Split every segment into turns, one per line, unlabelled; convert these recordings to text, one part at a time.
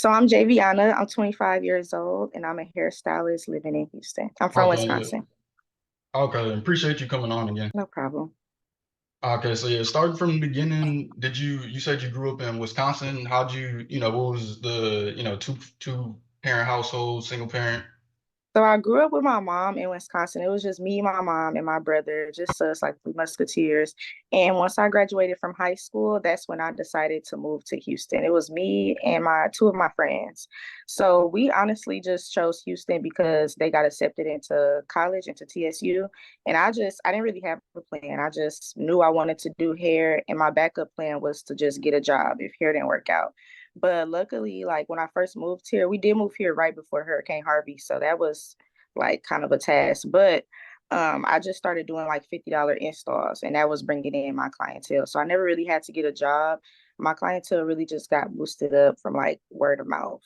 So I'm Javiana. I'm 25 years old and I'm a hairstylist living in Houston. I'm from
Okay, yeah.
Wisconsin.
Okay, appreciate you coming on again.
No problem.
Okay, so yeah, starting from the beginning, you said you grew up in Wisconsin. How'd what was the two parent household, single parent?
So I grew up with my mom in Wisconsin. It was just me, my mom, and my brother, just us, like the Musketeers. And once I graduated from high school, that's when I decided to move to Houston. It was me and my two of my friends. So we honestly just chose Houston because they got accepted into college, into TSU. And I didn't really have a plan. I just knew I wanted to do hair, and my backup plan was to just get a job if hair didn't work out. But luckily, like when I first moved here, we did move here right before Hurricane Harvey. So that was like kind of a task. But I just started doing like $50 installs and that was bringing in my clientele. So I never really had to get a job. My clientele really just got boosted up from like word of mouth.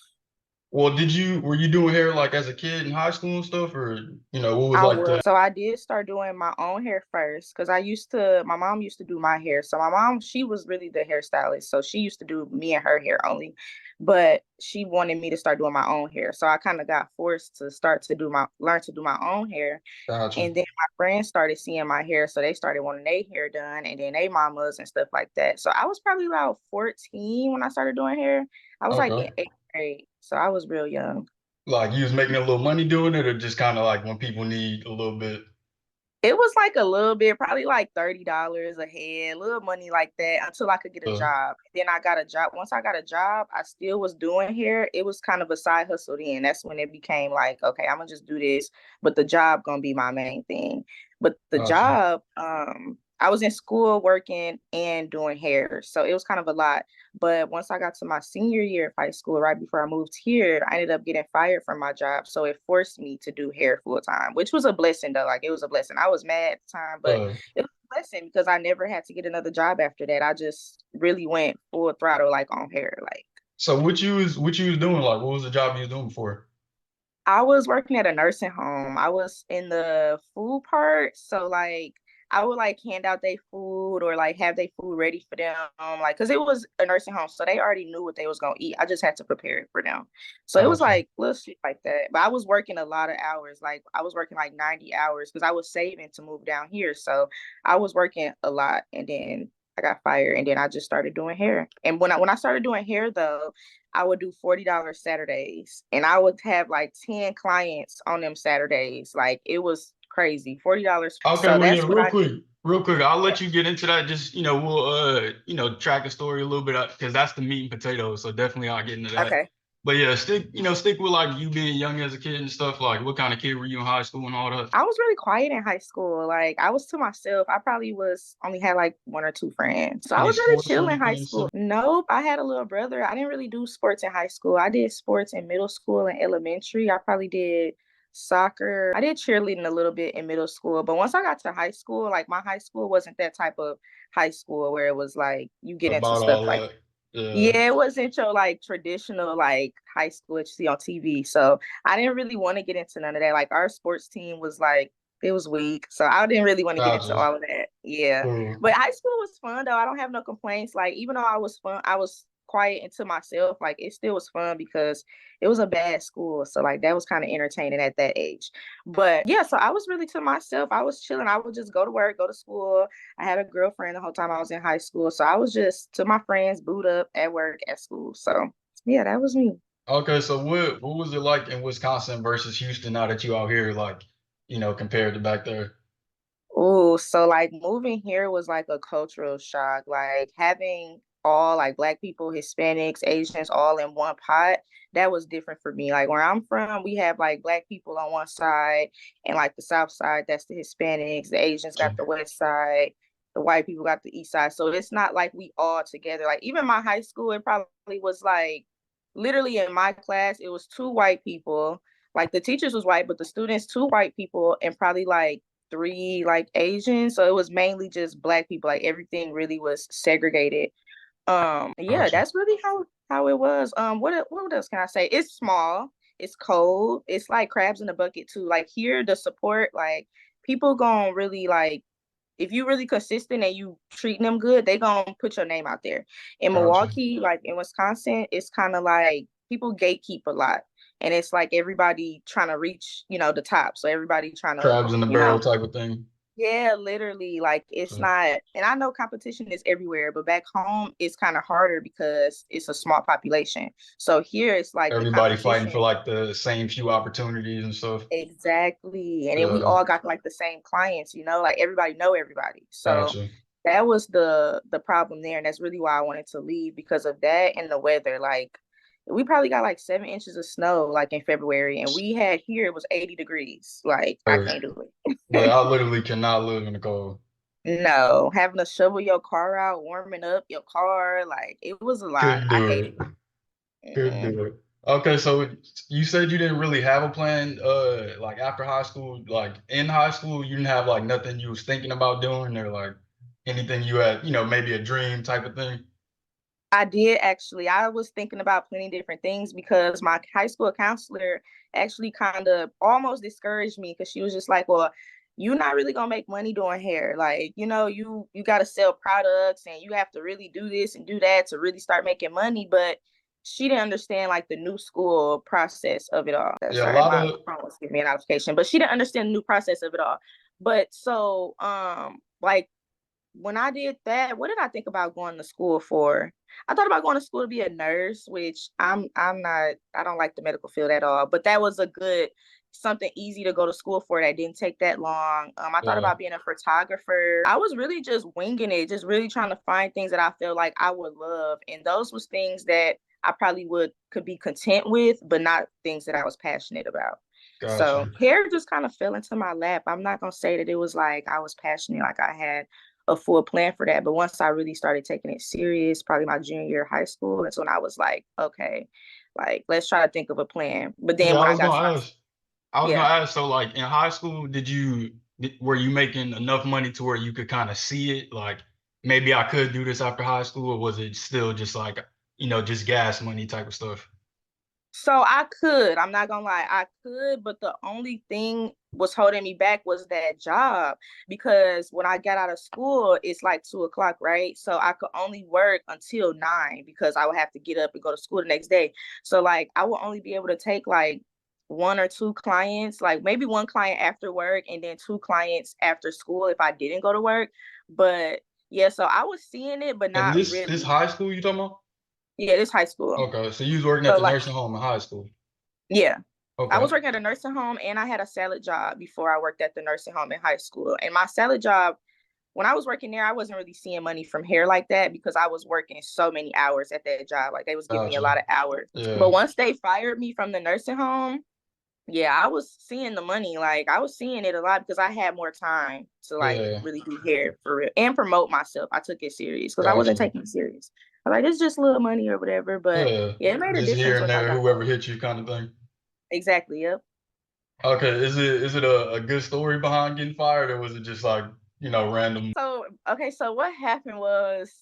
Well, were you doing hair like as a kid in high school and stuff, or what was
I
like
was.
the
So I did start doing my own hair first because my mom used to do my hair. So my mom, she was really the hairstylist. So she used to do me and her hair only. But she wanted me to start doing my own hair. So I kind of got forced to learn to do my own hair.
gotcha?
And then my friends started seeing my hair. So they started wanting their hair done and then they mamas and stuff like that. So I was probably about 14 when I started doing hair. I was like in
Okay.
eighth grade. So I was real young.
Like you was making a little money doing it, or just kind of like when people need a little bit.
It was like a little bit, probably like $30 a head, little money like that until I could get a
Uh,
job. Then I got a job. Once I got a job, I still was doing hair. It was kind of a side hustle then. That's when it became like, okay, I'm gonna just do this, but the job gonna be my main thing. But the
gotcha.
job, I was in school working and doing hair. So it was kind of a lot. But once I got to my senior year of high school, right before I moved here, I ended up getting fired from my job. So it forced me to do hair full time, which was a blessing though. Like it was a blessing. I was mad at the time, but
Uh,
it was a blessing because I never had to get another job after that. I just really went full throttle like on hair. Like
so what you was doing? Like, what was the job you was doing before?
I was working at a nursing home. I was in the food part. So like I would like hand out their food or like have their food ready for them. Like, cause it was a nursing home. So they already knew what they was gonna eat. I just had to prepare it for them. So it was
Gotcha.
like little shit like that. But I was working a lot of hours. Like I was working like 90 hours because I was saving to move down here. So I was working a lot and then I got fired and then I just started doing hair. And when I started doing hair though, I would do $40 Saturdays and I would have like 10 clients on them Saturdays. Like it was crazy. $40.
Okay,
So
well, yeah,
that's what I did.
real quick, I'll let you get into that. Just, we'll, track the story a little bit because that's the meat and potatoes. So definitely I'll get into that.
Okay.
But yeah, stick with like you being young as a kid and stuff. Like, what kind of kid were you in high school and all that?
I was really quiet in high school. Like I was to myself. I probably was only had like one or two friends. So I
Any
was really
sports or
chill in high
anything?
school.
So,
Nope. I had a little brother. I didn't really do sports in high school. I did sports in middle school and elementary. I probably did soccer. I did cheerleading a little bit in middle school. But once I got to high school, like my high school wasn't that type of high school where it was like you get into
about
stuff
all
like
that. Yeah,
yeah, it wasn't your like traditional like high school that you see on TV. So I didn't really want to get into none of that. Like our sports team was like it was weak. So I didn't really want to get into
gotcha.
all of that. Yeah.
Cool.
But high school was fun though. I don't have no complaints. Like even though I was quiet and to myself, like it still was fun because it was a bad school. So like that was kind of entertaining at that age. But yeah, so I was really to myself. I was chilling. I would just go to work, go to school. I had a girlfriend the whole time I was in high school. So I was just to my friends, boot up at work, at school. So yeah, that was me.
Okay, so what was it like in Wisconsin versus Houston now that you out here, like, compared to back there?
Oh, so like moving here was like a cultural shock. Like having all like black people, Hispanics, Asians all in one pot, that was different for me. Like where I'm from, we have like black people on one side and like the south side, that's the Hispanics, the Asians got the west side, the white people got the east side. So it's not like we all together. Like even my high school, it probably was like literally in my class, it was two white people. Like the teachers was white, but the students, two white people, and probably like three like Asians. So it was mainly just black people. Like everything really was segregated. Yeah,
Gotcha.
that's really how it was. What else can I say? It's small, it's cold, it's like crabs in a bucket too. Like here, the support, like people gonna really like if you really consistent and you treating them good, they gonna put your name out there. In
Gotcha.
Milwaukee, like in Wisconsin, it's kind of like people gatekeep a lot. And it's like everybody trying to reach, the top. So everybody trying to,
Crabs in the barrel type of thing.
yeah, literally, like it's
So
not, and I know competition is everywhere, but back home it's kind of harder because it's a small population. So here it's like the
everybody fighting for
competition,
like the same few opportunities and stuff.
exactly. And then we
Yeah,
all got like the same clients, like everybody know everybody. So
gotcha.
that was the problem there, and that's really why I wanted to leave because of that and the weather. Like we probably got like 7 inches of snow like in February, and we had here it was 80 degrees. Like I
Or,
can't do
yeah,
it.
I literally cannot live in the cold.
No, having to shovel your car out, warming up your car, like it was a lot.
Couldn't
I
do
hated
it.
it.
Couldn't
Mm-mm.
do it. Okay, so you said you didn't really have a plan, like after high school, like in high school, you didn't have like nothing you was thinking about doing or like anything you had, maybe a dream type of thing.
I did actually. I was thinking about plenty different things because my high school counselor actually kind of almost discouraged me because she was just like, "Well, you're not really gonna make money doing hair. Like, you got to sell products and you have to really do this and do that to really start making money." But she didn't understand like the new school process of it all.
Yeah, a
Sorry,
lot
my
of
phone was giving me a notification, but she didn't understand the new process of it all. But so, like when I did that, what did I think about going to school for? I thought about going to school to be a nurse, which I'm not, I don't like the medical field at all, but that was a good something easy to go to school for that didn't take that long. I thought
uh,
about being a photographer. I was really just winging it, just really trying to find things that I feel like I would love. And those was things that I probably could be content with, but not things that I was passionate about. So
gotcha.
hair just kind of fell into my lap. I'm not gonna say that it was like I was passionate, like I had a full plan for that. But once I really started taking it serious, probably my junior year of high school, that's when I was like, okay, like let's try to think of a plan. But
Yeah,
then when I got to my,
I was
yeah.
gonna ask, so like in high school, were you making enough money to where you could kind of see it? Like maybe I could do this after high school, or was it still just like, just gas money type of stuff?
So I could, I'm not gonna lie, I could, but the only thing was holding me back was that job because when I got out of school, it's like 2 o'clock, right? So I could only work until 9 because I would have to get up and go to school the next day. So like I would only be able to take like one or two clients, like maybe one client after work and then two clients after school if I didn't go to work. But yeah, so I was seeing it, but
And
not
this
really.
high school you talking about?
Yeah, this high school.
Okay, so you was working at
So
the
like,
nursing home in high school.
yeah. I
Okay,
was working at a nursing home and I had a salad job before I worked at the nursing home in high school. And my salad job, when I was working there, I wasn't really seeing money from hair like that because I was working so many hours at that job. Like they was giving me a
gotcha.
lot of hours. But
Yeah,
once they fired me from the nursing home, yeah, I was seeing the money. Like I was seeing it a lot because I had more time to like
yeah,
really do hair for real and promote myself. I took it serious because I wasn't
gotcha.
taking it serious. I was like, it's just little money or whatever. But
Yeah,
yeah, it made a
just here
difference
and
once I
there,
got
whoever
home.
hit you kind of thing.
Exactly. Yep.
Okay, is it a good story behind getting fired, or was it just like, random?
So, okay, so what happened was,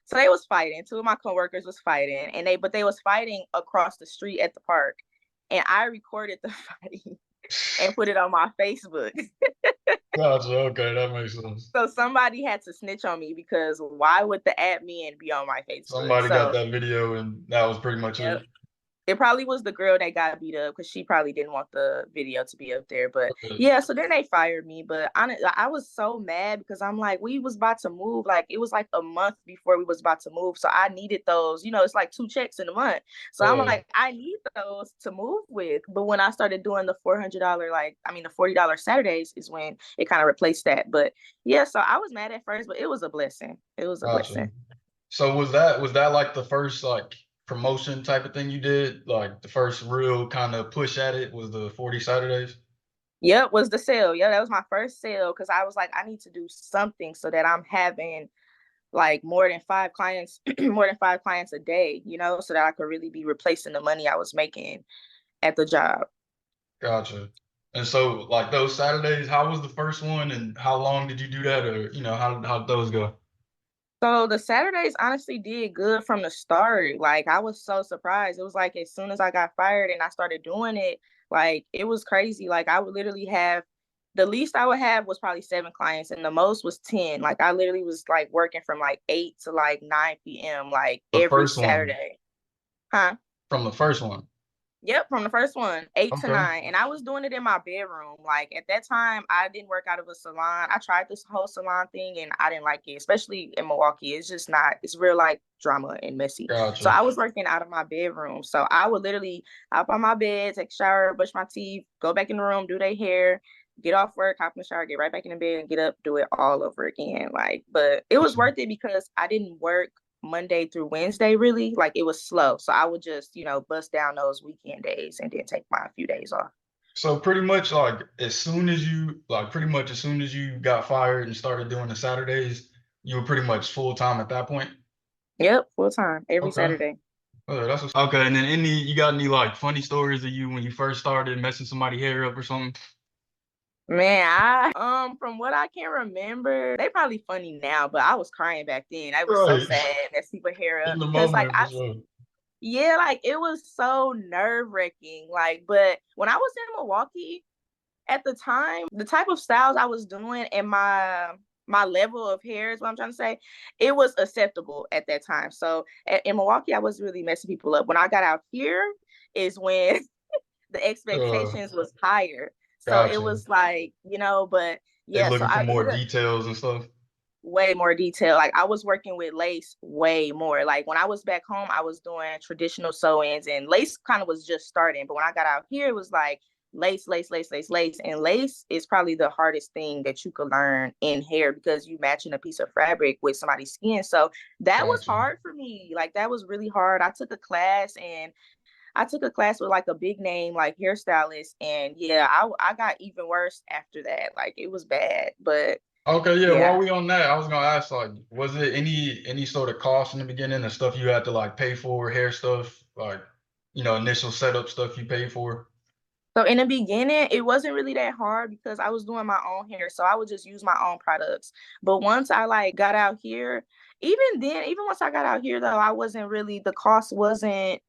so they was fighting. Two of my coworkers was fighting, and they was fighting across the street at the park, and I recorded the fighting and put it on my Facebook.
Gotcha. Okay, that makes sense.
So somebody had to snitch on me because why would the admin be on my Facebook?
Somebody got
So,
that video, and that was pretty much
yep.
it.
It probably was the girl that got beat up because she probably didn't want the video to be up there. But
Okay.
yeah, so then they fired me. But I was so mad because I'm like, we was about to move. Like it was like a month before we was about to move. So I needed those, it's like 2 checks in a month. So I'm
Yeah,
like, I need those to move with. But when I started doing the $400, the $40 Saturdays is when it kind of replaced that. But yeah, so I was mad at first, but it was a blessing. It was a
gotcha.
blessing.
So was that like the first like promotion type of thing you did? Like the first real kind of push at it was the 40 Saturdays?
Yep, was the sale. Yeah, that was my first sale because I was like, I need to do something so that I'm having like more than five clients, more than five clients a day, so that I could really be replacing the money I was making at the job.
Gotcha. And so like those Saturdays, how was the first one and how long did you do that, or how did those go?
So the Saturdays honestly did good from the start. Like I was so surprised. It was like as soon as I got fired and I started doing it, like it was crazy. Like I would literally have the least I would have was probably 7 clients and the most was 10. Like I literally was like working from like 8 to like 9 p.m. like
The
every
first one.
Saturday. Huh?
from the first one.
Yep, from the first one, 8 to 9.
Okay.
And I was doing it in my bedroom. Like at that time, I didn't work out of a salon. I tried this whole salon thing and I didn't like it, especially in Milwaukee. It's just not, it's real like drama and messy. So
Gotcha.
I was working out of my bedroom. So I would literally hop on my bed, take a shower, brush my teeth, go back in the room, do their hair, get off work, hop in the shower, get right back in the bed, get up, do it all over again. Like, but it was worth it because I didn't work Monday through Wednesday, really. Like it was slow. So I would just, bust down those weekend days and then take my few days off.
So pretty much like pretty much as soon as you got fired and started doing the Saturdays, you were pretty much full time at that point.
Yep, full time, every
Okay.
Saturday.
Okay. And then you got any like funny stories of you when you first started messing somebody hair up or something?
Man, I from what I can remember, they probably funny now, but I was crying back then. I was so
Right.
sad that people hair
In
up
the
because like
moment for sure.
yeah, like it was so nerve-wracking. Like, but when I was in Milwaukee, at the time, the type of styles I was doing and my level of hair is what I'm trying to say, it was acceptable at that time. So in Milwaukee, I was really messing people up. When I got out here is when the
Uh,
expectations was higher. So it
gotcha.
was like, but
They
yeah, so
looking for
I
more
ended up
details and stuff.
way more detail. Like I was working with lace way more. Like when I was back home, I was doing traditional sew-ins and lace kind of was just starting. But when I got out here, it was like lace, lace, lace, lace, lace. And lace is probably the hardest thing that you could learn in hair because you matching a piece of fabric with somebody's skin. So that was
Gotcha.
hard for me. Like that was really hard. I took a class with like a big name like hairstylist and yeah, I got even worse after that. Like it was bad. But
Okay, yeah,
yeah.
while we on that, I was gonna ask like, was it any sort of cost in the beginning and stuff you had to like pay for, hair stuff, like, initial setup stuff you paid for?
So in the beginning, it wasn't really that hard because I was doing my own hair. So I would just use my own products. But once I like got out here, even then, even once I got out here though, I wasn't really the cost wasn't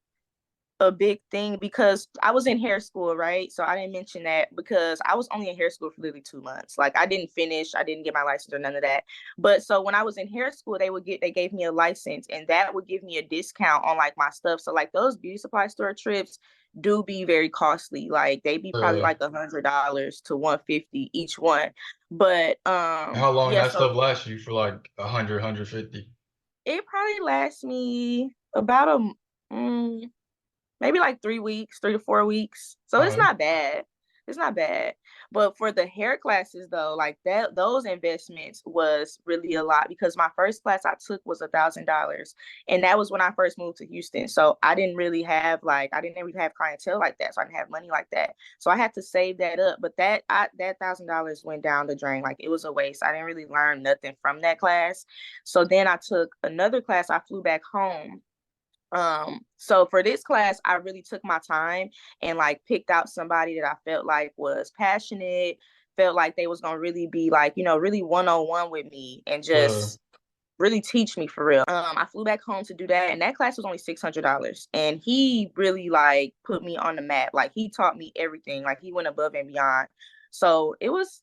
a big thing because I was in hair school, right? So I didn't mention that because I was only in hair school for literally 2 months. Like I didn't finish, I didn't get my license or none of that. But so when I was in hair school, they gave me a license and that would give me a discount on like my stuff. So like those beauty supply store trips do be very costly. Like they be probably
Uh,
like $100 to 150 each one. But
how long
yeah,
that stuff
so
lasts you for like 150?
it probably lasts me about maybe like 3 weeks, 3 to 4 weeks. So
All
it's
right.
not bad. It's not bad. But for the hair classes though, like that, those investments was really a lot because my first class I took was $1,000. And that was when I first moved to Houston. So I didn't really have clientele like that. So I didn't have money like that. So I had to save that up. But that $1,000 went down the drain. Like it was a waste. I didn't really learn nothing from that class. So then I took another class. I flew back home so for this class, I really took my time and like picked out somebody that I felt like was passionate, felt like they was gonna really be like, really one-on-one with me and
Uh,
just really teach me for real. I flew back home to do that, and that class was only $600. And he really like put me on the map. Like he taught me everything. Like he went above and beyond. So it was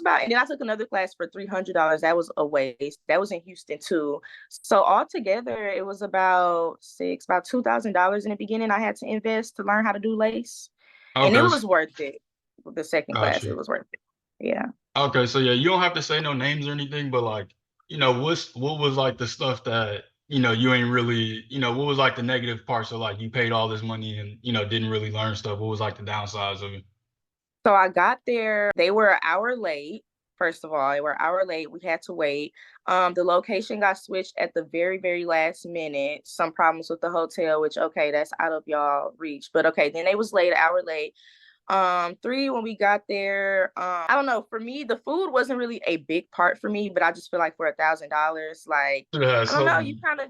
about, and then I took another class for $300. That was a waste. That was in Houston too. So altogether, it was about $2,000 in the beginning. I had to invest to learn how to do lace, and it
okay,
was worth it. The second
got
class, it
you.
was worth it. Yeah.
Okay, so yeah, you don't have to say no names or anything, but like, what was like the stuff that, you ain't really, what was like the negative parts of like you paid all this money and, didn't really learn stuff? What was like the downsides of it?
So I got there. They were an hour late. First of all, they were an hour late. We had to wait. The location got switched at the very, very last minute. Some problems with the hotel, which okay, that's out of y'all reach. But okay, then they was late, an hour late. Three, when we got there, I don't know. For me, the food wasn't really a big part for me, but I just feel like for $1,000, like
Yeah,
I don't know, you
something.
kind of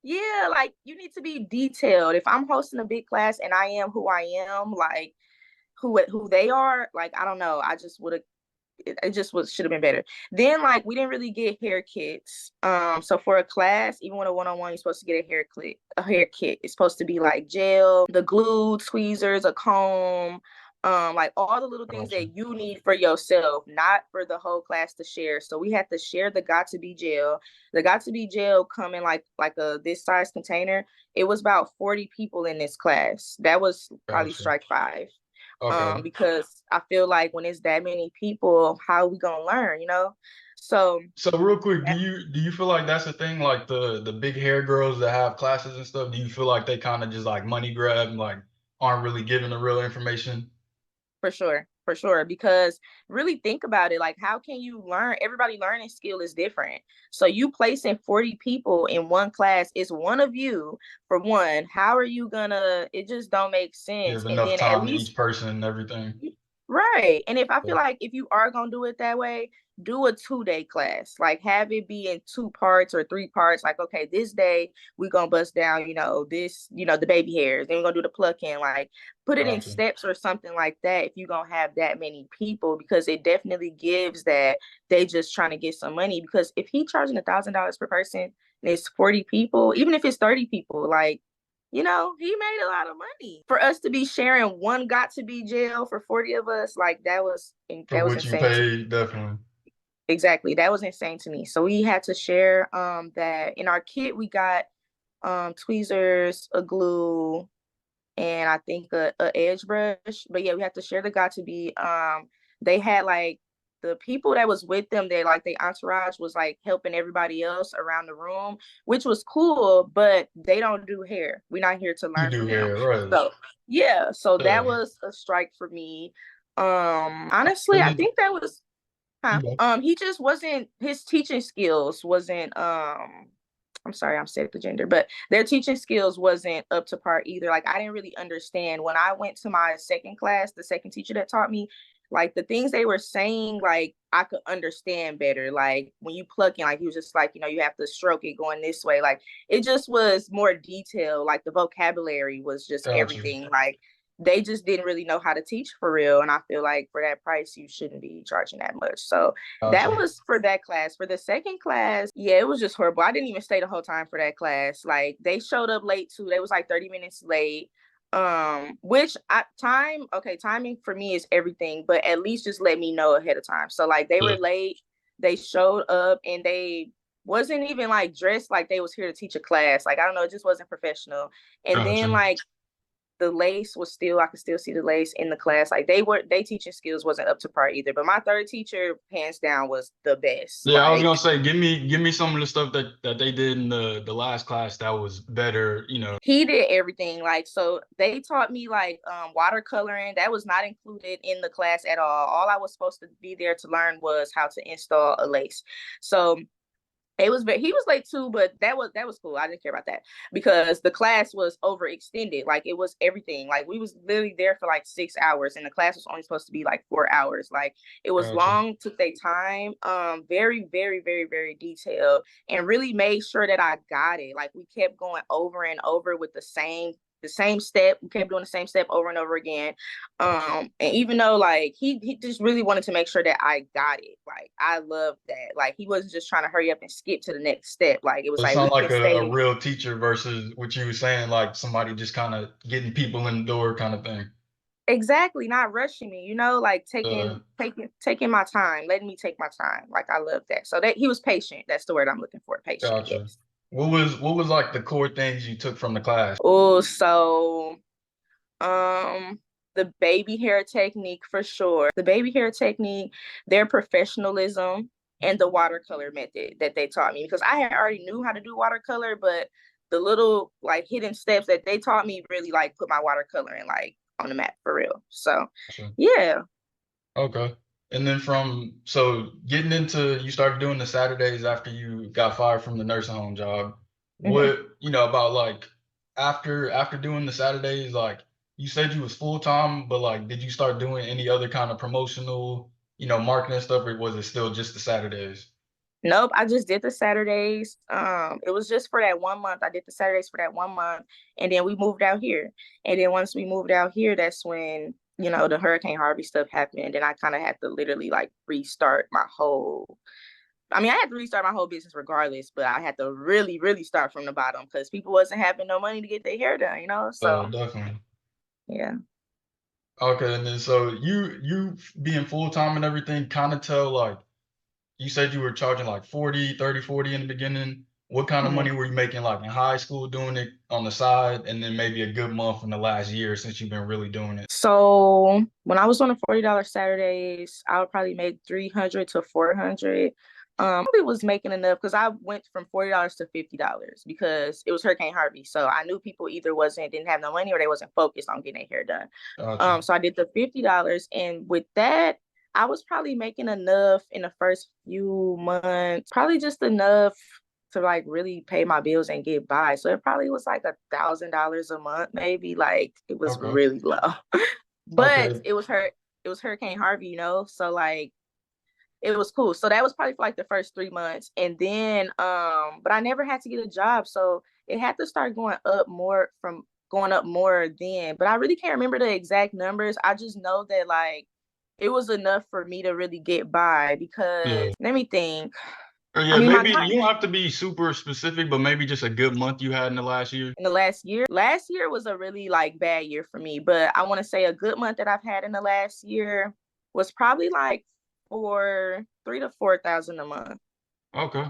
yeah, like you need to be detailed. If I'm hosting a big class and I am who I am, like who they are, like I don't know, I just would have it just was should have been better. Then like we didn't really get hair kits. So for a class, even with a one-on-one, you're supposed to get a hair kit. It's supposed to be like gel, the glue, tweezers, a comb, Like all the little things
Gotcha.
that you need for yourself, not for the whole class to share. So we had to share the Got to Be gel. The Got to Be gel come in like a this size container. It was about 40 people in this class. That was probably
Gotcha.
strike five.
Okay.
Because I feel like when it's that many people, how are we gonna learn, you know? So
So real quick, do you feel like that's the thing, like the big hair girls that have classes and stuff? Do you feel like they kind of just like money grab and like aren't really giving the real information?
for sure. Because really think about it, like how can you learn? Everybody learning skill is different. So you placing 40 people in one class is one of you for one. How are you gonna? It just don't make sense.
Give
And
enough
then at
time to
least
each person and everything.
right. And if I feel
Yeah.
like if you are gonna do it that way, do a 2 day class. Like have it be in 2 parts or 3 parts. Like, okay, this day we gonna bust down, this, the baby hairs. Then we're gonna do the pluck in. Like put it in
Gotcha.
steps or something like that if you're gonna have that many people, because it definitely gives that they just trying to get some money. Because if he charging $1,000 per person and it's 40 people, even if it's 30 people, like he made a lot of money. For us to be sharing one Got to Be gel for 40 of us, like
For
that was
what you
insane to me.
paid, definitely.
Exactly. That was insane to me. So we had to share that in our kit we got tweezers, a glue, and I think a edge brush. But yeah, we had to share the Got to Be. They had like the people that was with them, they like the entourage was like helping everybody else around the room, which was cool, but they don't do hair. We're not here to
You
learn
do
from them.
hair, right?
So yeah, so that
Yeah.
was a strike for me. Honestly,
And
I
then
think that was
you
huh.
go.
He just wasn't, his teaching skills wasn't I'm sorry, I'm saying the gender, but their teaching skills wasn't up to par either. Like I didn't really understand when I went to my second class, the second teacher that taught me, like the things they were saying, like I could understand better. Like when you pluck in, like he was just like, you have to stroke it going this way. Like it just was more detailed. Like the vocabulary was just
Gotcha.
everything. Like they just didn't really know how to teach for real. And I feel like for that price, you shouldn't be charging that much. So that
Gotcha.
was for that class. For the second class, yeah, it was just horrible. I didn't even stay the whole time for that class. Like they showed up late too. They was like 30 minutes late. Which timing for me is everything, but at least just let me know ahead of time. So like they
Yeah.
were late, they showed up and they wasn't even like dressed like they was here to teach a class. Like I don't know, it just wasn't professional. And then
Gotcha.
like the lace was still, I could still see the lace in the class. Like they teaching skills wasn't up to par either. But my third teacher, hands down, was the best.
Yeah, I was
Like
gonna say, give me some of the stuff that they did in the last class that was better,
he did everything. Like so they taught me like watercoloring. That was not included in the class at all. All I was supposed to be there to learn was how to install a lace. So he was late too, but that was cool. I didn't care about that because the class was overextended. Like it was everything. Like we was literally there for like 6 hours, and the class was only supposed to be like 4 hours. Like it was
Gotcha.
long, took their time, very, very, very, very detailed, and really made sure that I got it. Like we kept going over and over with the same step. We kept doing the same step over and over again. And even though like he just really wanted to make sure that I got it. Like I love that. Like he wasn't just trying to hurry up and skip to the next step. Like it was
It
like
sounds
we
like
can
a
stay
real teacher versus what you were saying, like somebody just kind of getting people in the door kind of thing.
exactly, not rushing me, like
Uh,
taking my time, letting me take my time. Like I love that. So that he was patient. That's the word I'm looking for. Patient,
gotcha.
yes.
What was like the core things you took from the class?
Oh, so Um, the baby hair technique for sure. The baby hair technique, their professionalism, and the watercolor method that they taught me because I had already knew how to do watercolor, but the little like hidden steps that they taught me really like put my watercoloring like on the map for real. So
Gotcha.
yeah.
Okay. And then so getting into, you started doing the Saturdays after you got fired from the nursing home job.
Mhm.
What, about like after doing the Saturdays, like you said you was full time, but like did you start doing any other kind of promotional, marketing stuff, or was it still just the Saturdays?
Nope, I just did the Saturdays. It was just for that 1 month. I did the Saturdays for that 1 month, and then we moved out here. And then once we moved out here, that's when the Hurricane Harvey stuff happened, and I kind of had to literally like restart my whole. I mean, I had to restart my whole business regardless, but I had to really, really start from the bottom because people wasn't having no money to get their hair done. So
Definitely.
yeah.
Okay, and then so you being full time and everything kind of tell like you said you were charging like 40, 30, 40 in the beginning. What kind of
Mhm.
money were you making like in high school doing it on the side and then maybe a good month in the last year since you've been really doing it?
So when I was on the $40 Saturdays, I would probably make 300 to 400. Probably was making enough because I went from $40 to $50 because it was Hurricane Harvey. So I knew people either didn't have no money or they wasn't focused on getting their hair done.
Gotcha.
So I did the $50, and with that, I was probably making enough in the first few months, probably just enough to like really pay my bills and get by. So it probably was like $1,000 a month, maybe. Like it was
Okay.
really low. But
Okay.
it was Hurricane Harvey, so like it was cool. So that was probably for like the first 3 months. And then but I never had to get a job. So it had to start going up more then. But I really can't remember the exact numbers. I just know that like it was enough for me to really get by
Yeah.
because let me think.
Or
I
yeah,
mean, my
maybe
client
you don't have to be super specific, but maybe just a good month you had in the last year.
in the last year was a really like bad year for me, but I want to say a good month that I've had in the last year was probably like for 3 to 4 thousand a month.
Okay.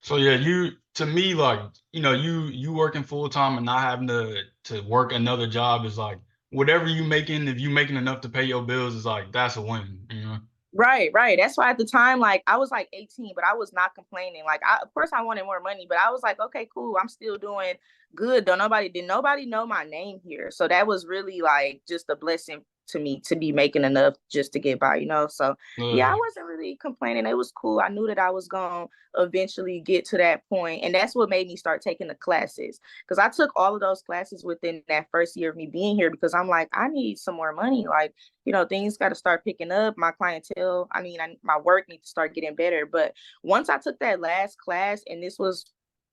So yeah, you to me like, you working full time and not having to work another job is like whatever you making, if you making enough to pay your bills is like that's a win, you know?
Right, right. That's why at the time, like I was like 18, but I was not complaining. Like of course I wanted more money, but I was like, okay, cool. I'm still doing good. Don't nobody did nobody know my name here. So that was really like just a blessing to me to be making enough just to get by. So yeah, I
Yeah.
wasn't really complaining. It was cool. I knew that I was gonna eventually get to that point. And that's what made me start taking the classes. Because I took all of those classes within that first year of me being here because I'm like, I need some more money. Like things got to start picking up. My clientele, my work needs to start getting better. But once I took that last class, and this was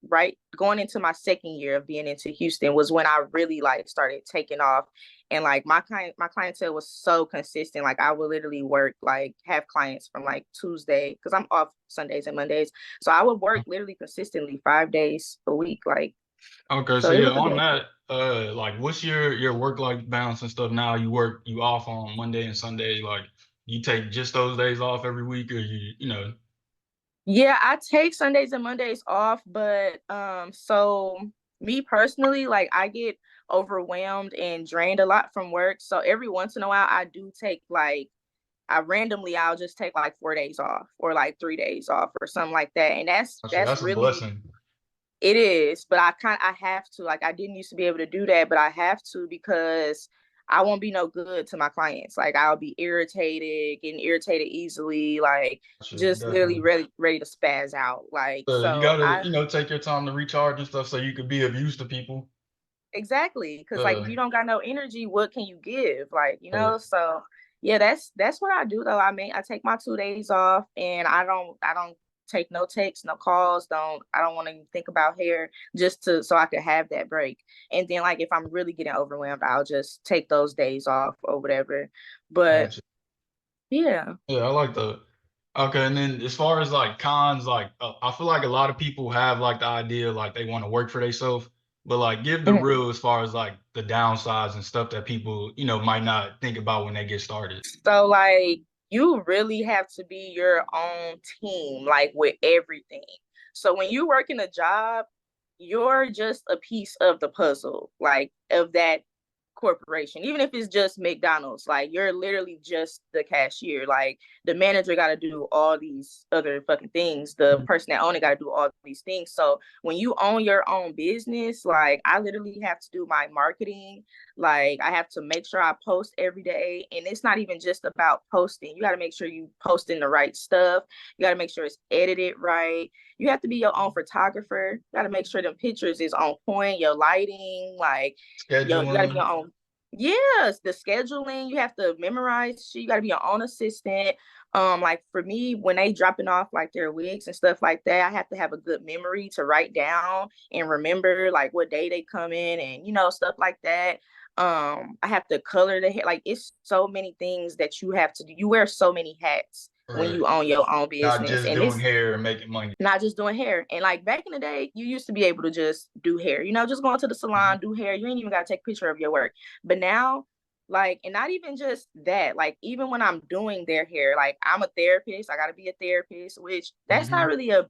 right going into my second year of being into Houston, was when I really like started taking off. And like my clientele was so consistent. Like I would literally work like have clients from like Tuesday because I'm off Sundays and Mondays. So I would work literally consistently 5 days a week. Like
Okay,
so
so
it
yeah,
was a
on
blessing.
that, like what's your work life balance and stuff now? You off on Monday and Sunday, like you take just those days off every week or you know.
Yeah, I take Sundays and Mondays off, but so me personally, like I get overwhelmed and drained a lot from work. So every once in a while I do take like I'll just take like 4 days off or like 3 days off or something like that. And that's
Actually,
that's
that's a
really
blessing.
it is, but I have to. Like I didn't used to be able to do that, but I have to because I won't be no good to my clients. Like I'll be irritated, getting irritated easily, like
Gotcha,
just literally
definitely.
ready to spaz out. Like
So you
so
gotta,
I
take your time to recharge and stuff so you could be of use to people.
exactly because like if
Uh,
you don't got no energy, what can you give? Like,
uh,
so yeah, that's what I do though. I take my 2 days off and I don't take no texts, no calls, I don't want to think about hair just to so I could have that break. And then like if I'm really getting overwhelmed, I'll just take those days off or whatever. But
gotcha.
yeah.
Yeah, I like that. Okay, and then as far as like cons, like I feel like a lot of people have like the idea like they want to work for themselves, but like give the
Mhm.
real as far as like the downsides and stuff that people might not think about when they get started.
So like you really have to be your own team, like with everything. So when you work in a job, you're just a piece of the puzzle, like of that corporation. Even if it's just McDonald's, like you're literally just the cashier. Like the manager got to do all these other fucking things. The person that own it got to do all these things. So when you own your own business, like I literally have to do my marketing. Like I have to make sure I post every day. And it's not even just about posting. You got to make sure you posting the right stuff. You got to make sure it's edited right. You have to be your own photographer. You got to make sure the pictures is on point, your lighting, like you got to be
Scheduling.
your own. Yes, the scheduling, you have to memorize shit. You got to be your own assistant. Like for me, when they dropping off like their wigs and stuff like that, I have to have a good memory to write down and remember like what day they come in and stuff like that. I have to color the hair. Like it's so many things that you have to do. You wear so many hats when
Right.
you own your own
Not
business,
just
and
doing
it's
hair and making money.
not just doing hair. And like back in the day, you used to be able to just do hair, just go into the
Mhm.
salon, do hair. You ain't even got to take a picture of your work. But now Like, and not even just that, like, even when I'm doing their hair, like, I'm a therapist, I gotta be a therapist, which that's not
Mm-hmm.
really a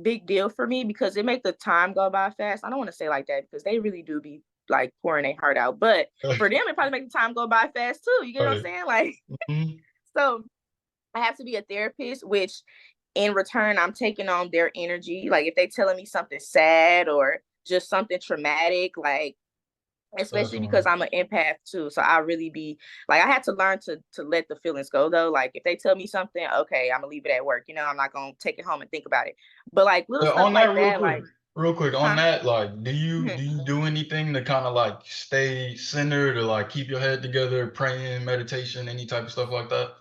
big deal for me because it make the time go by fast. I don't want to say like that because they really do be like pouring their heart out, but for them, it probably make the time go by fast too. You get what I'm
Right.
saying? Like,
Mhm.
so I have to be a therapist, which in return, I'm taking on their energy. Like, if they telling me something sad or just something traumatic, like, especially because
Definitely.
I'm an empath too. So I really be like, I had to learn to let the feelings go though. Like, if they tell me something, okay, I'm gonna leave it at work. You know, I'm not gonna take it home and think about it. But like little stuff
On that
like that, like,
real quick on
huh?
that, like,
Mhm.
do you do anything to kind of like stay centered or like keep your head together, praying, meditation, any type of stuff like that?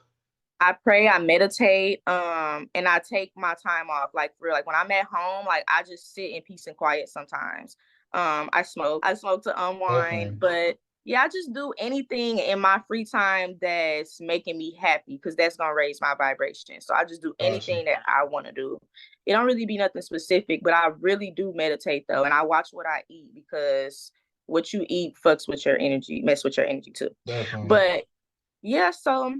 I pray, I meditate, and I take my time off. Like for real, like when I'm at home, like I just sit in peace and quiet sometimes. I smoke to unwind,
Definitely.
but yeah, I just do anything in my free time that's making me happy because that's gonna raise my vibration. So I just do
Gotcha.
anything that I want to do. It don't really be nothing specific, but I really do meditate though, and I watch what I eat because what you eat fucks with your energy, mess with your energy too.
Definitely.
But yeah, so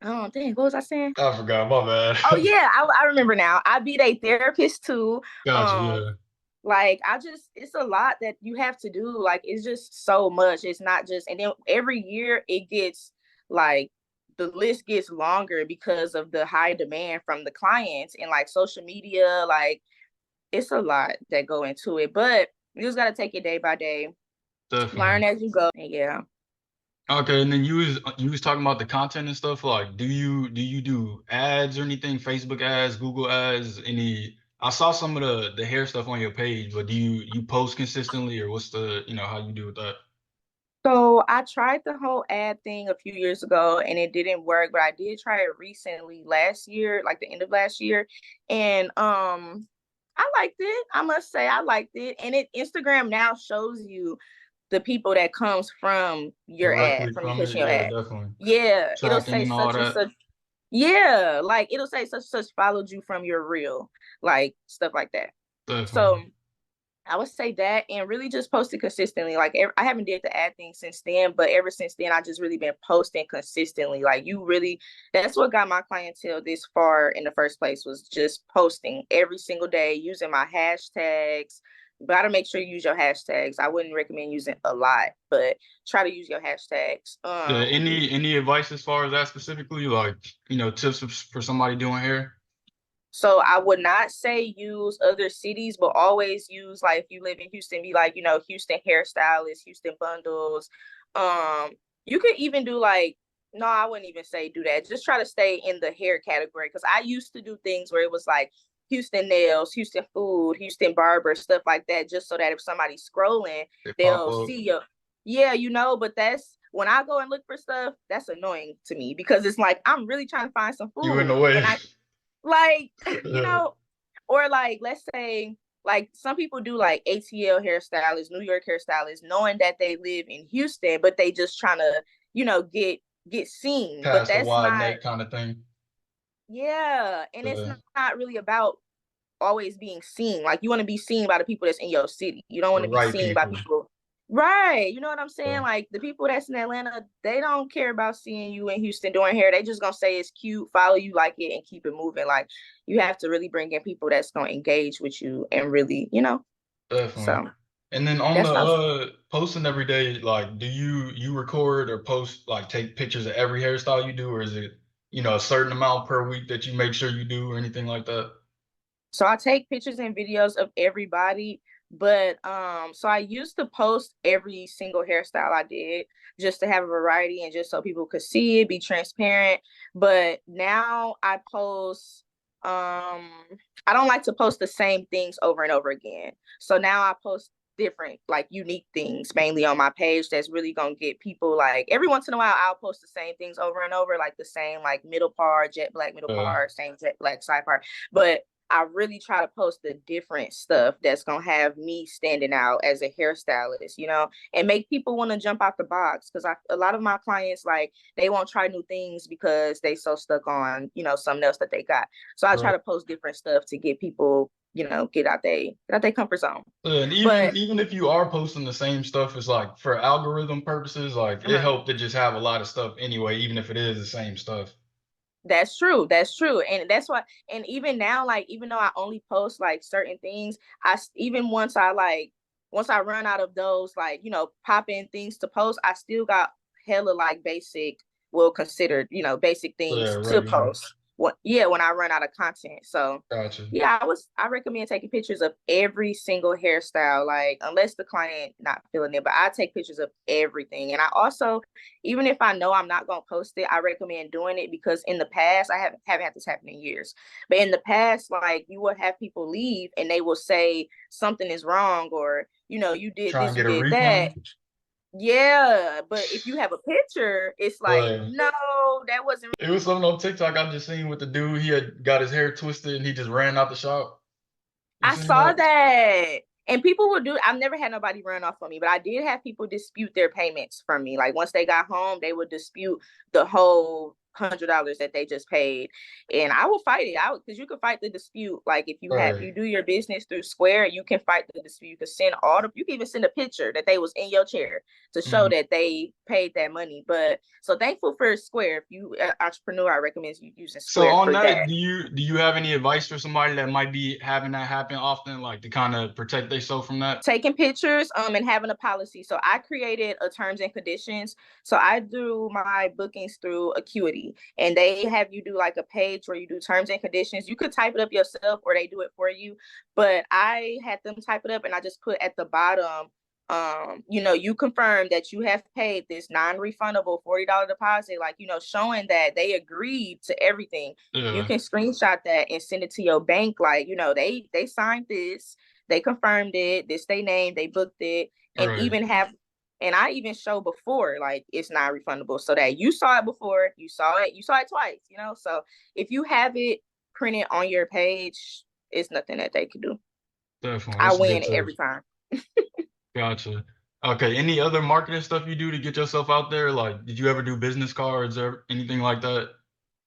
oh dang, what was I saying?
I forgot, my
Oh
bad.
yeah, I remember now. I be a therapist too.
Gotcha,
Um,
yeah.
like I just it's a lot that you have to do. Like it's just so much. It's not just and then every year it gets like the list gets longer because of the high demand from the clients and like social media, like it's a lot that go into it. But you just gotta take it day by day, learn
Definitely.
as you go. And yeah.
Okay, and then you was talking about the content and stuff. Like, do you do ads or anything? Facebook ads, Google ads, any? I saw some of the hair stuff on your page, but do you post consistently, or what's the how you do with that?
So I tried the whole ad thing a few years ago and it didn't work, but I did try it recently last year, like the end of last year. And I liked it. I must say I liked it. And it Instagram now shows you the people that comes from your ad,
Directly
from you
from it,
pushing your
yeah,
ad.
definitely.
Yeah, it'll
Tracking
say
and all
such and
that.
such. Yeah, like it'll say such and such followed you from your reel, like stuff like that. So
Definitely.
I would say that and really just posting consistently. Like I haven't did the ad thing since then, but ever since then, I just really been posting consistently. Like you really, that's what got my clientele this far in the first place was just posting every single day using my hashtags. Gotta make sure you use your hashtags. I wouldn't recommend using a lot, but try to use your hashtags.
Yeah, any advice as far as that specifically, like tips for somebody doing hair?
So I would not say use other cities, but always use like if you live in Houston, be like, Houston hairstylists, Houston bundles. Um, you could even do like, no, I wouldn't even say do that. Just try to stay in the hair category because I used to do things where it was like Houston nails, Houston food, Houston barber, stuff like that, just so that if somebody's scrolling,
They pop
they'll
up.
see you. Yeah, but that's when I go and look for stuff, that's annoying to me because it's like I'm really trying to find some
You in the
food
way.
and I like,
Yeah.
or like, let's say, like some people do like ATL hairstylists, New York hairstylists, knowing that they live in Houston, but they just trying to, get seen. But
Cast a
that's
wide
not,
net kind of thing.
yeah. And it's
The
not really about always being seen. Like you want to be seen by the people that's in your city. You don't
the
want to be
right
seen by
people.
people. Right. You know what I'm saying?
So
Like the people that's in Atlanta, they don't care about seeing you in Houston doing hair. They just gonna say it's cute, follow you like it, and keep it moving. Like you have to really bring in people that's gonna engage with you and really,
definitely.
So
And then on the
that's what I was
posting every day, like do you record or post like take pictures of every hairstyle you do, or is it, a certain amount per week that you make sure you do or anything like that?
So I take pictures and videos of everybody, but so I used to post every single hairstyle I did just to have a variety and just so people could see it, be transparent. But now I post I don't like to post the same things over and over again. So now I post different like unique things mainly on my page that's really gonna get people like every once in a while I'll post the same things over and over like the same like middle part jet black middle
Uh,
part same jet black side part but I really try to post the different stuff that's gonna have me standing out as a hairstylist, and make people want to jump out the box. Because a lot of my clients like they won't try new things because they so stuck on something else that they got. So I try
right.
to post different stuff to get people get out their comfort zone.
And
But
even if you are posting the same stuff, it's like for algorithm purposes, like it
uh-huh.
helped to just have a lot of stuff anyway, even if it is the same stuff.
That's true. That's true. And that's why, and even now, like, even though I only post like certain things, even once I run out of those, like, pop in things to post, I still got hella like basic, well considered, basic
Yeah,
things to
regular.
post. Yeah, when I run out of content. So
Gotcha.
yeah, I recommend taking pictures of every single hairstyle, like unless the client not feeling it, but I take pictures of everything. And I also, even if I know I'm not gonna post it, I recommend doing it because in the past I haven't had this happen in years. But in the past, like you will have people leave and they will say something is wrong or you did
Try and
this, you
get a
did that.
refund.
Yeah, but if you have a picture, it's like,
Uh,
no, that wasn't.
it was something on TikTok I just seen with the dude. He had got his hair twisted and he just ran out the shop. You
I
seen
saw
that?
that. And people will do, I've never had nobody run off on me, but I did have people dispute their payments from me. Like once they got home, they would dispute the whole $100 that they just paid. And I will fight it out because you can fight the dispute. Like if
Right.
you do your business through Square, you can fight the dispute. You can you can even send a picture that they was in your chair to show
Mhm.
that they paid that money. But so thankful for Square. If you entrepreneur, I recommend you using
So
Square
on
for
that,
that.
do you have any advice for somebody that might be having that happen often, like to kind of protect themselves from that?
Taking pictures and having a policy. So I created a terms and conditions. So I do my bookings through Acuity and they have you do like a page where you do terms and conditions. You could type it up yourself or they do it for you, but I had them type it up and I just put at the bottom you confirm that you have paid this non-refundable $40 deposit, like, showing that they agreed to everything. You
Yeah.
can screenshot that and send it to your bank, like, they signed this, they confirmed it, this they named, they booked it, and
Right.
I even show before like it's not refundable so that you saw it before, you saw it twice, So if you have it printed on your page, it's nothing that they can do.
Definitely.
I
That's a good
win
tip.
every time.
Gotcha. Okay. Any other marketing stuff you do to get yourself out there? Like, did you ever do business cards or anything like that?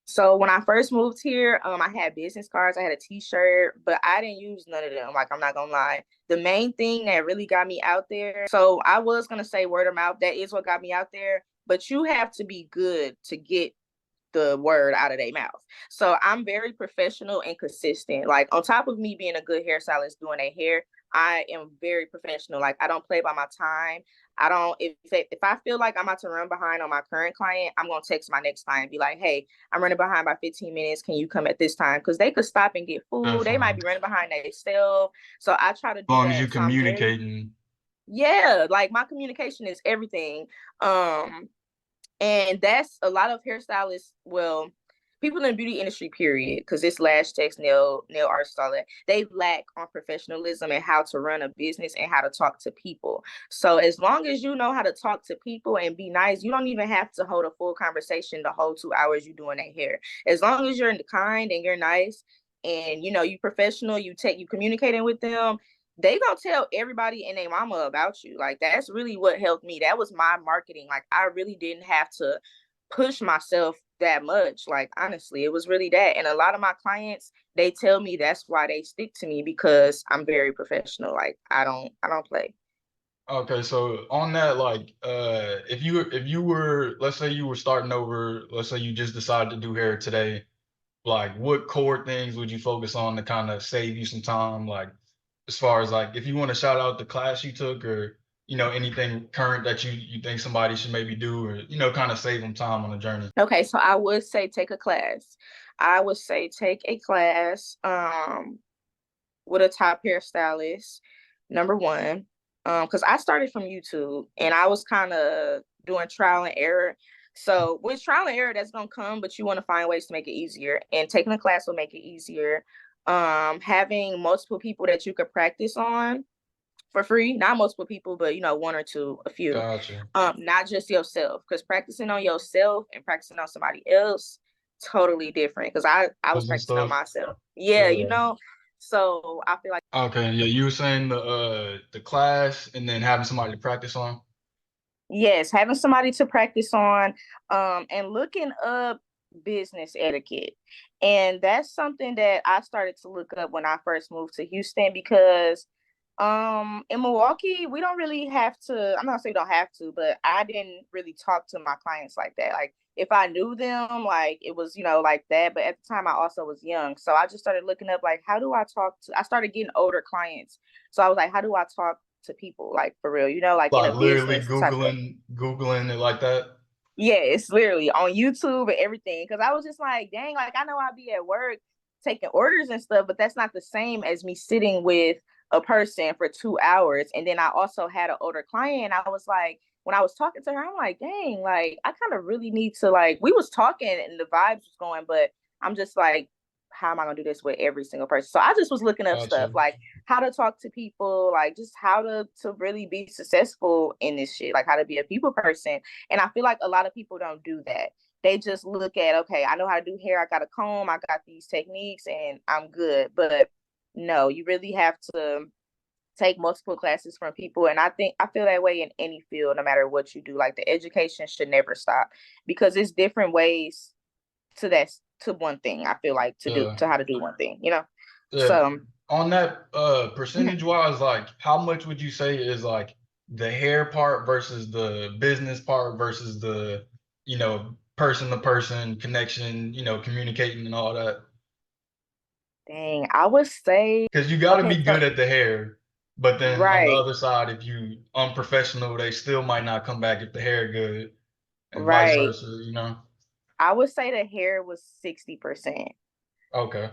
So when I first moved here, I had business cards, I had a t-shirt, but I didn't use none of them. Like I'm not gonna lie. The main thing that really got me out there, so I was gonna say word of mouth, that is what got me out there, but you have to be good to get the word out of their mouth. So I'm very professional and consistent. Like on top of me being a good hairstylist doing their hair, I am very professional. Like I don't play by my time. I don't if I feel like I'm about to run behind on my current client, I'm gonna text my next client and be like, hey, I'm running behind by 15 minutes. Can you come at this time? Because they could stop and get food. They might
Definitely.
be running behind themselves. So I try to
As
do
long as you
that. So I'm very,
communicating.
yeah, like my communication is everything. Um, and that's a lot of hairstylists, well, people in the beauty industry, period, because it's lash techs, nail artists, all that, they lack on professionalism and how to run a business and how to talk to people. So as long as you know how to talk to people and be nice, you don't even have to hold a full conversation the whole 2 hours you doing their hair. As long as you're kind and you're nice and you professional, you communicating with them, they gonna tell everybody and their mama about you. Like that's really what helped me. That was my marketing. Like I really didn't have to push myself that much. Like honestly, it was really that. And a lot of my clients, they tell me that's why they stick to me because I'm very professional. Like I don't play.
Okay, so on that, like, if you were, let's say you were starting over, let's say you just decided to do hair today, like, what core things would you focus on to kind of save you some time? Like, as far as like, if you want to shout out the class you took, or anything current that you think somebody should maybe do, or kind of save them time on the journey.
Okay, so I would say take a class. I would say take a class with a top hairstylist, number one. Because I started from YouTube and I was kind of doing trial and error. So with trial and error, that's gonna come, but you want to find ways to make it easier. And taking a class will make it easier. Having multiple people that you could practice on for free, not multiple people, but one or two, a few.
Gotcha.
Not just yourself, because practicing on yourself and practicing on somebody else, totally different. Because I was
Some
practicing on
stuff.
myself. Yeah,
Yeah.
So I feel like.
Okay. Yeah. You were saying the class and then having somebody to practice on.
Yes, having somebody to practice on, and looking up business etiquette. And that's something that I started to look up when I first moved to Houston because in Milwaukee, we don't really have to, I'm not saying we don't have to, but I didn't really talk to my clients like that. Like if I knew them, like it was, like that. But at the time I also was young. So I just started looking up like how do I talk to I started getting older clients. So I was like, how do I talk to people like for real, like in a
Like literally
business type of.
Googling it like that.
Yeah, it's literally on YouTube and everything. Cause I was just like, dang, like I know I'd be at work taking orders and stuff, but that's not the same as me sitting with a person for 2 hours. And then I also had an older client. And I was like, when I was talking to her, I'm like, dang, like I kind of really need to like we was talking and the vibes was going, but I'm just like, how am I gonna do this with every single person? So I just was looking up stuff
Gotcha.
like how to talk to people, like just how to really be successful in this shit, like how to be a people person. And I feel like a lot of people don't do that. They just look at, okay, I know how to do hair. I got a comb. I got these techniques and I'm good. But no, you really have to take multiple classes from people. And I feel that way in any field, no matter what you do. Like the education should never stop because it's different ways to to one thing. I feel like
Yeah.
to how to do one thing.
Yeah.
So
On that
mhm.
percentage wise, like how much would you say is like the hair part versus the business part versus the, person to person connection, communicating and all that?
Dang, I would say,
Because you got to
okay,
be
so
good at the hair, but then on the
right,
other side, if you unprofessional, they still might not come back if the hair good, and vice
right.
versa.
I would say the hair was 60%.
Okay.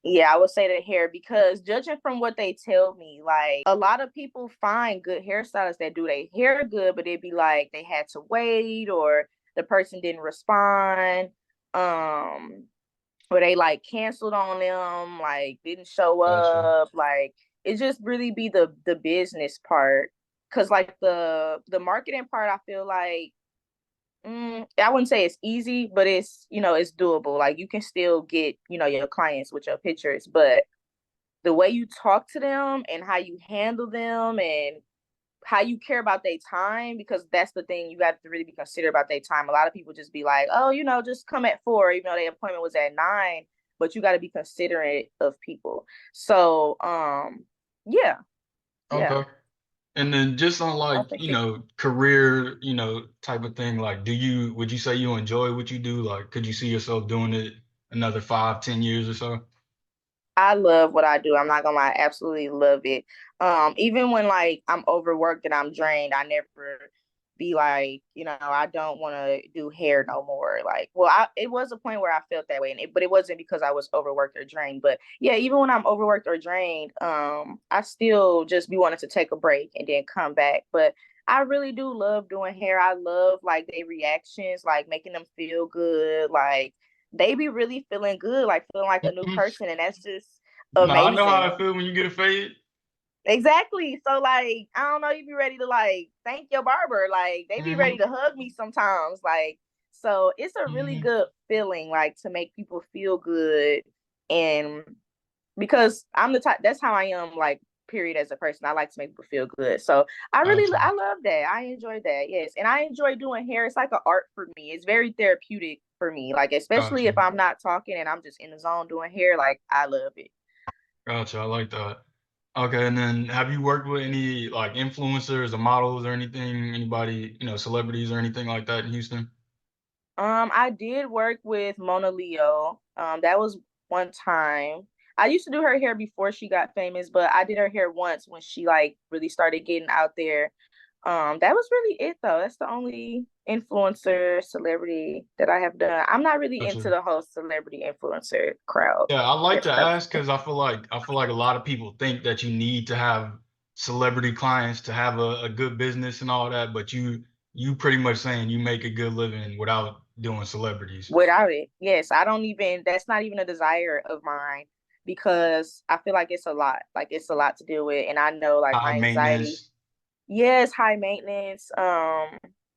Yeah, I would say the hair because judging from what they tell me, like a lot of people find good hairstylists that do their hair good, but it'd be like they had to wait or the person didn't respond, um, or they like canceled on them, like didn't show
Gotcha.
up. Like it just really be the business part. Cause like the marketing part, I feel like I wouldn't say it's easy, but it's doable. Like you can still get, your clients with your pictures, but the way you talk to them and how you handle them and how you care about their time, because that's the thing you have to really be considerate about their time. A lot of people just be like, oh, just come at 4, even though their appointment was at 9, but you got to be considerate of people. So, yeah, yeah,
Okay. And then just on
I
like,
think it.
career, type of thing, like would you say you enjoy what you do? Like, could you see yourself doing it another 5, 10 years or so?
I love what I do. I'm not gonna lie, I absolutely love it. Even when like I'm overworked and I'm drained, I never be like, I don't want to do hair no more. Like, well, it was a point where I felt that way, but it wasn't because I was overworked or drained. But yeah, even when I'm overworked or drained, I still just be wanting to take a break and then come back. But I really do love doing hair. I love like their reactions, like making them feel good, like they be really feeling good, like feeling like a new
Mhm.
person, and that's just
No, I know how
amazing.
I feel when you get a fade.
Exactly. So like, I don't know, you be ready to like thank your barber. Like they be ready
Hmm.
to hug me sometimes. Like, so it's a really
Hmm.
good feeling, like to make people feel good. And because I'm the type that's how I am, like, period, as a person. I like to make people feel good. So
Gotcha.
I love that. I enjoy that. Yes. And I enjoy doing hair. It's like an art for me. It's very therapeutic for me. Like, especially
Gotcha.
if I'm not talking and I'm just in the zone doing hair, like I love it.
Gotcha. I like that. Okay, and then have you worked with any like influencers or models or anything, anybody, celebrities or anything like that in Houston?
I did work with Mona Leo. That was one time. I used to do her hair before she got famous, but I did her hair once when she like really started getting out there. That was really it though. That's the only influencer celebrity that I have done. I'm not really into
Gotcha.
the whole celebrity influencer crowd.
Yeah, I like
That's
to
crazy.
ask because I feel like a lot of people think that you need to have celebrity clients to have a good business and all that, but you pretty much saying you make a good living without doing celebrities.
Without it, yes, I don't even. That's not even a desire of mine because I feel like it's a lot. Like it's a lot to deal with, and I know like
High
my anxiety.
maintenance.
Yes, high maintenance.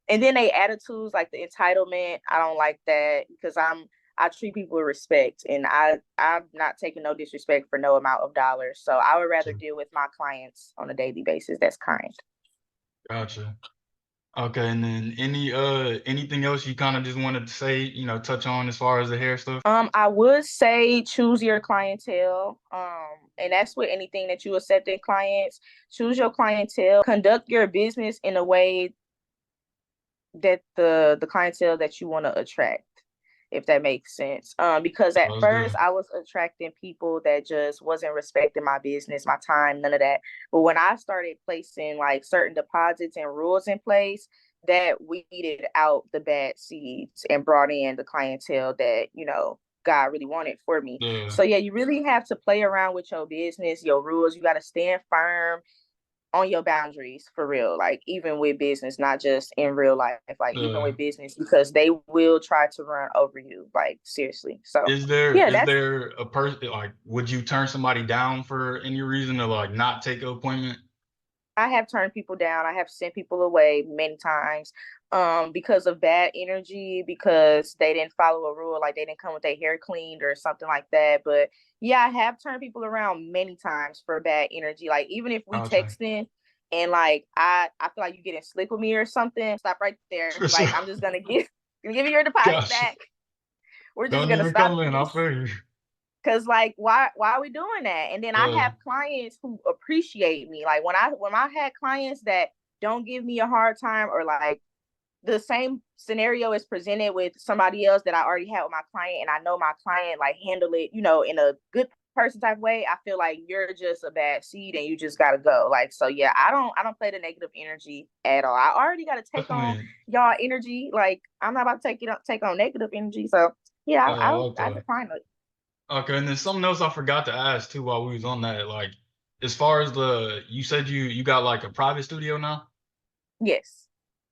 And then they attitudes like the entitlement. I don't like that because I treat people with respect, and I'm not taking no disrespect for no amount of dollars. So I would rather deal with my clients on a daily basis. That's kind.
Gotcha. Okay, and then anything else you kind of just wanted to say, touch on as far as the hair stuff?
I would say choose your clientele. And that's with anything that you accept in clients. Choose your clientele. Conduct your business in a way that the clientele that you want to attract, if that makes sense. Because at
That's
first
good.
I was attracting people that just wasn't respecting my business, my time, none of that. But when I started placing like certain deposits and rules in place, that weeded out the bad seeds and brought in the clientele that, God really wanted for me.
Yeah,
So yeah, you really have to play around with your business, your rules. You got to stand firm on your boundaries for real, like even with business, not just in real life, like even
yeah.
with business, because they will try to run over you, like seriously. So
Is there
yeah,
is
that's
there a person like would you turn somebody down for any reason to like not take an appointment?
I have turned people down. I have sent people away many times because of bad energy, because they didn't follow a rule, like they didn't come with their hair cleaned or something like that. But yeah, I have turned people around many times for bad energy. Like even if we
Gotcha.
texting and like I feel like you getting slick with me or something, stop right there.
For
Like
sure.
I'm just gonna give you your deposit
Gotcha.
back. We're just
Don't
gonna
even
stop
come in. I
this.
feel you.
Cause like why are we doing that? And then I
Yeah.
have clients who appreciate me. Like when I had clients that don't give me a hard time, or like the same scenario is presented with somebody else that I already had with my client, and I know my client like handle it, in a good person type way. I feel like you're just a bad seed and you just gotta go. Like so yeah, I don't play the negative energy at all. I already gotta take on
Definitely.
y'all energy. Like I'm not about to take on negative energy. So yeah, I
Okay.
decline it.
Okay, and then something else I forgot to ask too while we was on that, like as far as you said you got like a private studio now?
Yes.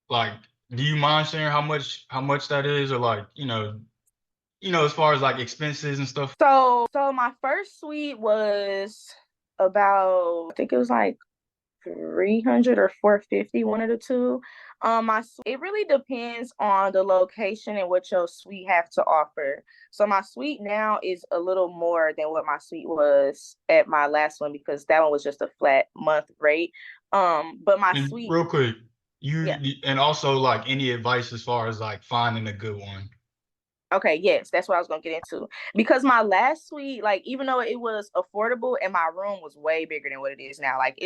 Like, do you mind sharing how much that is, or like, as far as like expenses and stuff?
So my first suite was about, I think it was like 300 or 450, one of the two. It really depends on the location and what your suite have to offer. So my suite now is a little more than what my suite was at my last one, because that one was just a flat month rate. But my
And
suite,
real quick,
yeah.
and also like any advice as far as like finding a good one.
Okay, yes, that's what I was gonna get into. Because my last suite, like even though it was affordable and my room was way bigger than what it is now, like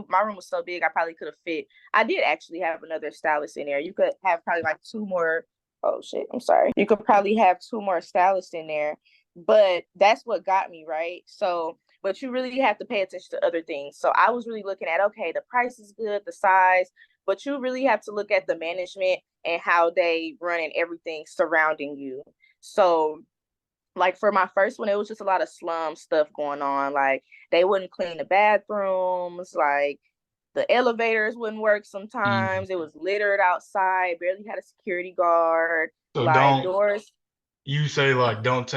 my room was so big I probably could have fit. I did actually have another stylist in there. You could have probably like two more. Oh shit, I'm sorry. You could probably have two more stylists in there, but that's what got me right. So, but you really have to pay attention to other things. So I was really looking at, okay, the price is good, the size, but you really have to look at the management and how they run and everything surrounding you. So like for my first one, it was just a lot of slum stuff going on. Like they wouldn't clean the bathrooms, like the elevators wouldn't work
Mm.
sometimes. It was littered outside, barely had a security guard,
So
like
don't
doors.
you say like don't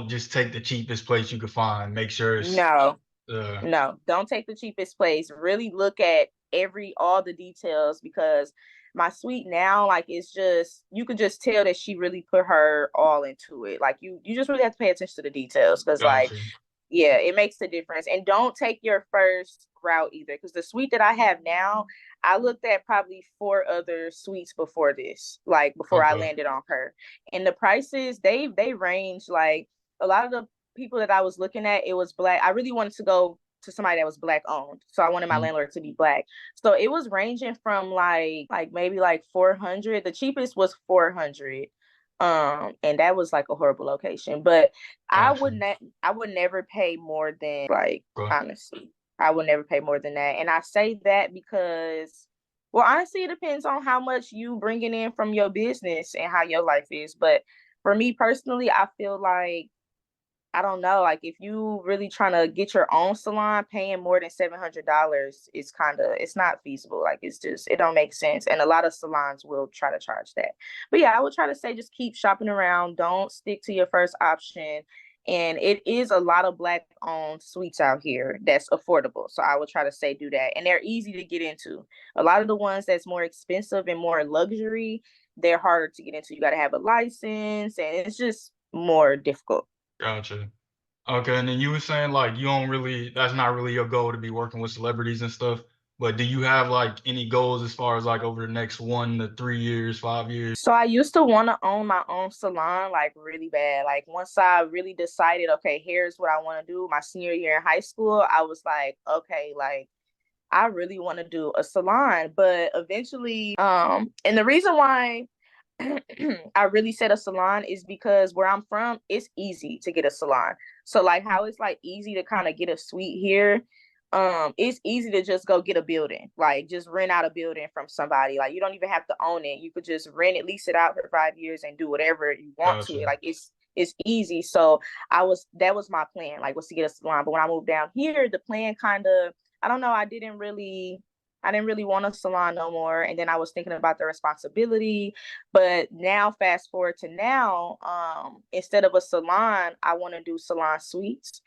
just take the cheapest place you could find. Make sure it's
No,
uh
no, don't take the cheapest place. Really look at all the details, because my suite now, like it's just you could just tell that she really put her all into it. Like you just really have to pay attention to the details, because like
gotcha.
yeah, it makes a difference. And don't take your first route either, because the suite that I have now, I looked at probably four other suites before this, like before I
Okay.
landed on her. And the prices, they range like a lot of the people that I was looking at, it was black. I really wanted to go to somebody that was black owned. So I wanted my
Mm.
landlord to be black. So it was ranging from like maybe like 400. The cheapest was 400. And that was like a horrible location. But I
Gotcha.
would not I would never pay more than, like,
Okay.
honestly. I would never pay more than that. And I say that because, well, honestly, it depends on how much you bringing in from your business and how your life is. But for me personally, I feel like, I don't know, like if you really trying to get your own salon, paying more than $700 is it's not feasible. Like it don't make sense. And a lot of salons will try to charge that. But yeah, I would try to say just keep shopping around. Don't stick to your first option. And it is a lot of black owned suites out here that's affordable. So I would try to say do that. And they're easy to get into. A lot of the ones that's more expensive and more luxury, they're harder to get into. You got to have a license, and it's just more difficult.
Gotcha. Okay, and then you were saying like you don't really that's not really your goal to be working with celebrities and stuff. But do you have like any goals as far as like over the next 1 to 3 years, 5 years?
So I used to want to own my own salon like really bad. Like once I really decided, okay, here's what I want to do, my senior year in high school, I was like, okay, like I really want to do a salon. But eventually, and the reason why I really said a salon is because where I'm from, it's easy to get a salon. So like how it's like easy to kind of get a suite here. It's easy to just go get a building, like just rent out a building from somebody. Like you don't even have to own it. You could just rent it, lease it out for 5 years and do whatever you want to it.
Gotcha.
Like it's easy. So that was my plan, like was to get a salon. But when I moved down here, the plan kind of, I don't know, I didn't really want a salon no more. And then I was thinking about the responsibility. But now, fast forward to now, instead of a salon, I want to do salon suites.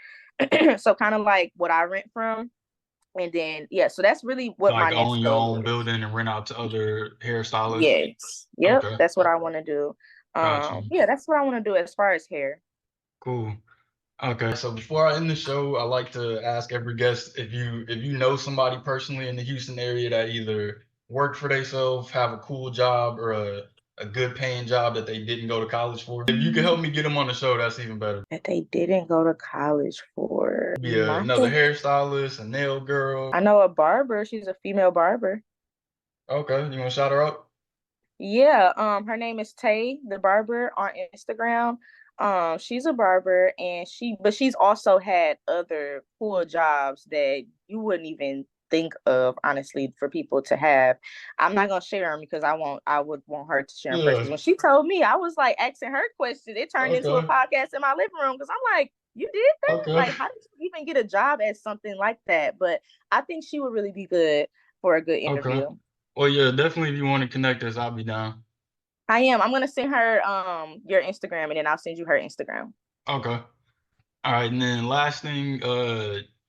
So kind of like what I rent from. And then, yeah, so that's really what my
Like own
next
your
goal
own
is.
building and rent out to other hairstylists.
Yes. Yep.
Okay,
That's what I want to do.
gotcha.
Yeah, that's what I want to do as far as hair.
Cool. Okay, so before I end the show, I like to ask every guest if you know somebody personally in the Houston area that either work for themselves, have a cool job, or a good paying job that they didn't go to college for. If you could help me get them on the show, that's even better.
That they didn't go to college for.
Be
Not
another
that
hairstylist, a nail girl.
I know a barber. She's a female barber.
Okay, you want to shout her out?
Yeah, her name is Tay, the barber on Instagram. She's a barber and but she's also had other cool jobs that you wouldn't even think of, honestly, for people to have. I'm not gonna share them because I would want her to share them first.
Yeah.
Because when she told me, I was like asking her questions. It turned into a
Okay.
podcast in my living room because I'm like, you did that?
Okay.
Like, how did you even get a job at something like that? But I think she would really be good for a good
Okay.
interview.
Well, yeah, definitely. If you want to connect us, I'll be down.
I am. I'm gonna send her your Instagram and then I'll send you her Instagram.
Okay. All right, and then last thing,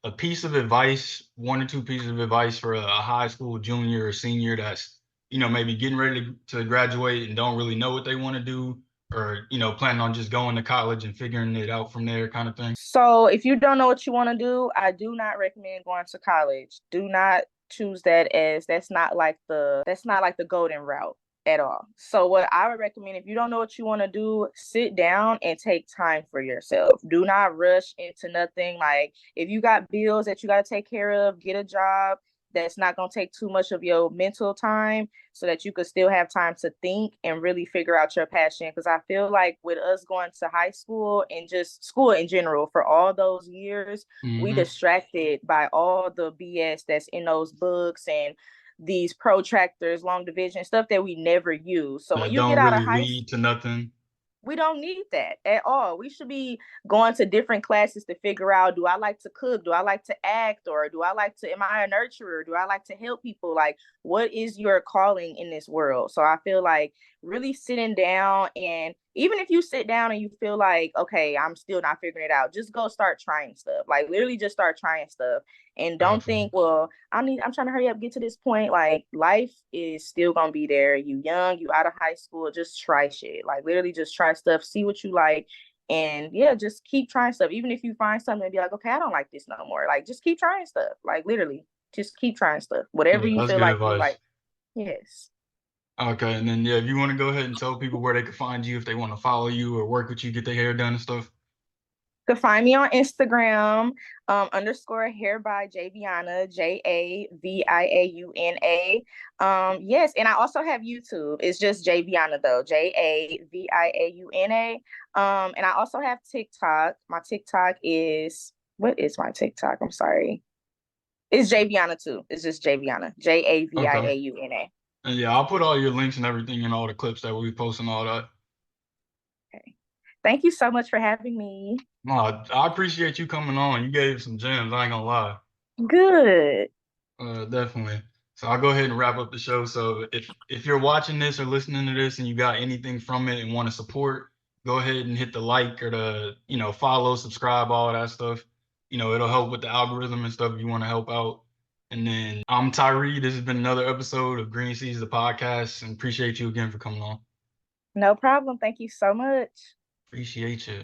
a piece of advice, 1 or 2 pieces of advice for a high school junior or senior that's, maybe getting ready to graduate and don't really know what they want to do, or, planning on just going to college and figuring it out from there kind of thing.
So if you don't know what you want to do, I do not recommend going to college. Do not choose that, as that's not like the golden route at all. So what I would recommend, if you don't know what you want to do, sit down and take time for yourself. Do not rush into nothing. Like if you got bills that you got to take care of, get a job that's not going to take too much of your mental time so that you could still have time to think and really figure out your passion. Because I feel like with us going to high school and just school in general for all those years, we
Hmm.
distracted by all the BS that's in those books and these protractors, long division, stuff that we never use. So when
That
you get
don't
out of
really
high
lead to nothing.
we don't need that at all. We should be going to different classes to figure out, do I like to cook? Do I like to act? Or do I like to, am I a nurturer? Do I like to help people? Like, what is your calling in this world? So I feel like really sitting down, and even if you sit down and you feel like, okay, I'm still not figuring it out, just go start trying stuff. Like literally just start trying stuff and don't
Gotcha.
think, well, I'm trying to hurry up, get to this point. Like life is still gonna be there. You young, you out of high school, just try shit. Like literally just try stuff, see what you like. And yeah, just keep trying stuff. Even if you find something and be like, okay, I don't like this no more. Like just keep trying stuff. Like literally, just keep trying stuff. Whatever
Yeah,
you
that's
feel
good
like you
advice.
like. Yes.
Okay, and then yeah, if you want to go ahead and tell people where they can find you if they want to follow you or work with you, get their hair done and stuff.
You can find me on Instagram, underscore hair by Javiana, Javiauna. Yes, and I also have YouTube. It's just Javiana though, Javiauna. And I also have TikTok. My TikTok is, what is my TikTok? I'm sorry. It's Javiana too. It's just Javiana,
Okay.
Javiauna.
And yeah, I'll put all your links and everything in all the clips that we post and all that.
Okay. Thank you so much for having me.
No, I appreciate you coming on. You gave some gems, I ain't gonna lie.
Good.
Definitely. So I'll go ahead and wrap up the show. So if you're watching this or listening to this and you got anything from it and want to support, go ahead and hit the like or the, follow, subscribe, all that stuff. It'll help with the algorithm and stuff if you want to help out. And then I'm Tyree. This has been another episode of Green Seas, the podcast, and appreciate you again for coming on.
No problem. Thank you so much.
Appreciate you.